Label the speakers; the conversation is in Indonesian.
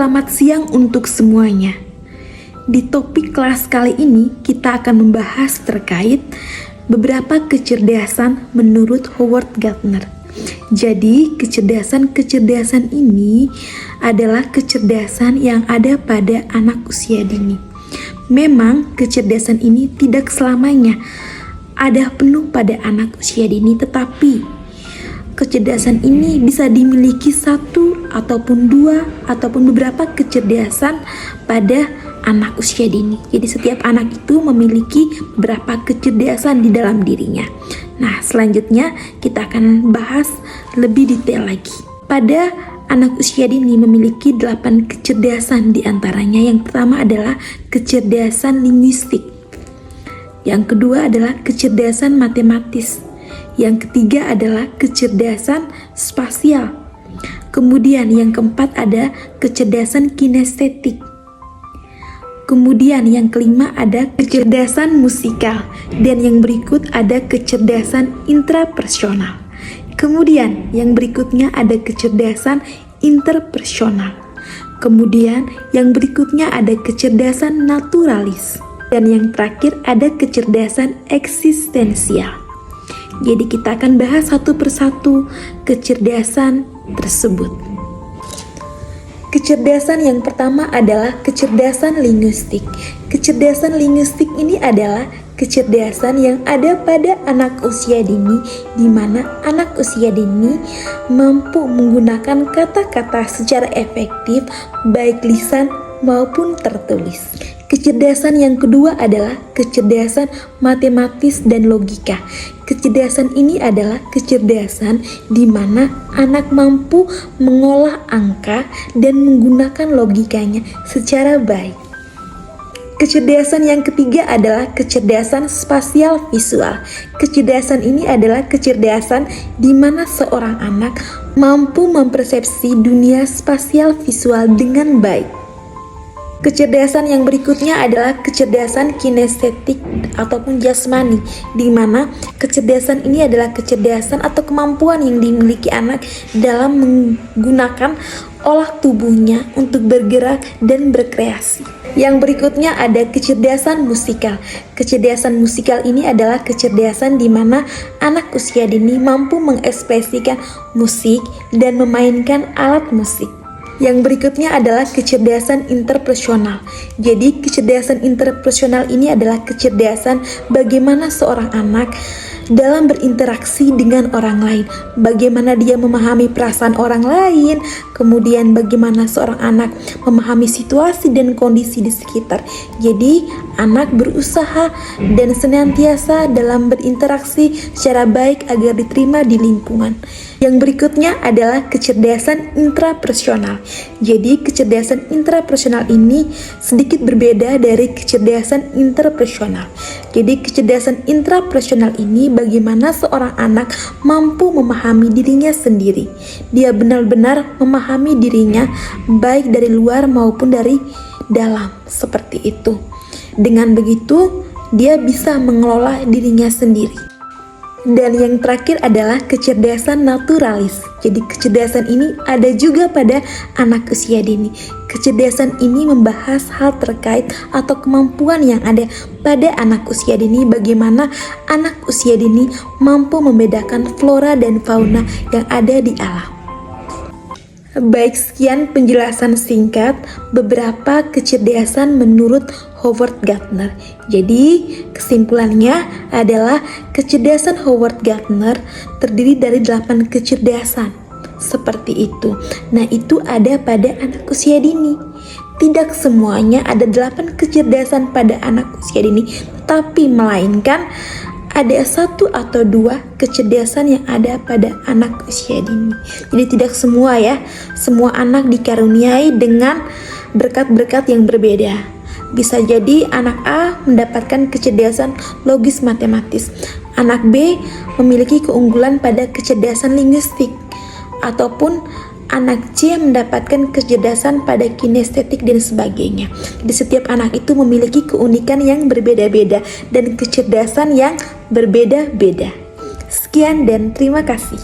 Speaker 1: Selamat siang untuk semuanya. Di topik kelas kali ini kita akan membahas terkait beberapa kecerdasan menurut Howard Gardner. Jadi kecerdasan ini adalah kecerdasan yang ada pada anak usia dini. Memang kecerdasan ini tidak selamanya ada penuh pada anak usia dini, tetapi kecerdasan ini bisa dimiliki satu ataupun dua ataupun beberapa kecerdasan pada anak usia dini. Jadi setiap anak itu memiliki beberapa kecerdasan di dalam dirinya. Nah, selanjutnya kita akan bahas lebih detail lagi. Pada anak usia dini memiliki 8 kecerdasan, di antaranya yang pertama adalah kecerdasan linguistik. Yang kedua adalah kecerdasan matematis. Yang ketiga adalah kecerdasan spasial. Kemudian yang keempat ada kecerdasan kinestetik. Kemudian yang kelima ada kecerdasan musikal. Dan yang berikut ada kecerdasan intrapersonal. Kemudian yang berikutnya ada kecerdasan interpersonal. Kemudian yang berikutnya ada kecerdasan naturalis. Dan yang terakhir ada kecerdasan eksistensial. Jadi kita akan bahas satu persatu kecerdasan tersebut. Kecerdasan yang pertama adalah kecerdasan linguistik. Kecerdasan linguistik ini adalah kecerdasan yang ada pada anak usia dini, di mana anak usia dini mampu menggunakan kata-kata secara efektif, baik lisan maupun tertulis. Kecerdasan yang kedua adalah kecerdasan matematis dan logika. Kecerdasan ini adalah kecerdasan di mana anak mampu mengolah angka dan menggunakan logikanya secara baik. Kecerdasan yang ketiga adalah kecerdasan spasial visual. Kecerdasan ini adalah kecerdasan di mana seorang anak mampu mempersepsi dunia spasial visual dengan baik. Kecerdasan yang berikutnya adalah kecerdasan kinestetik ataupun jasmani, di mana kecerdasan ini adalah kecerdasan atau kemampuan yang dimiliki anak dalam menggunakan olah tubuhnya untuk bergerak dan berkreasi. Yang berikutnya ada kecerdasan musikal. Kecerdasan musikal ini adalah kecerdasan di mana anak usia dini mampu mengekspresikan musik dan memainkan alat musik. Yang berikutnya adalah kecerdasan interpersonal. Jadi kecerdasan interpersonal ini adalah kecerdasan bagaimana seorang anak dalam berinteraksi dengan orang lain, bagaimana dia memahami perasaan orang lain, kemudian bagaimana seorang anak memahami situasi dan kondisi di sekitar. Jadi anak berusaha dan senantiasa dalam berinteraksi secara baik agar diterima di lingkungan. Yang berikutnya adalah kecerdasan intrapersonal. Jadi kecerdasan intrapersonal ini sedikit berbeda dari kecerdasan interpersonal. Jadi kecerdasan intrapersonal ini bagaimana seorang anak mampu memahami dirinya sendiri. Dia benar-benar memahami dirinya baik dari luar maupun dari dalam, seperti itu. Dengan begitu dia bisa mengelola dirinya sendiri. Dan yang terakhir adalah kecerdasan naturalis. Jadi kecerdasan ini ada juga pada anak usia dini. Kecerdasan ini membahas hal terkait atau kemampuan yang ada pada anak usia dini, bagaimana anak usia dini mampu membedakan flora dan fauna yang ada di alam. Baik, sekian penjelasan singkat beberapa kecerdasan menurut Howard Gardner. Jadi kesimpulannya adalah kecerdasan Howard Gardner terdiri dari 8 kecerdasan. Seperti itu. Nah, itu ada pada anak usia dini. Tidak semuanya ada 8 kecerdasan pada anak usia dini, tapi melainkan ada 1 atau 2 kecerdasan yang ada pada anak usia dini. Jadi tidak semua ya, semua anak dikaruniai dengan berkat-berkat yang berbeda. Bisa jadi anak A mendapatkan kecerdasan logis matematis, anak B memiliki keunggulan pada kecerdasan linguistik, ataupun anak C mendapatkan kecerdasan pada kinestetik dan sebagainya. Di setiap anak itu memiliki keunikan yang berbeda-beda dan kecerdasan yang berbeda-beda. Sekian dan terima kasih.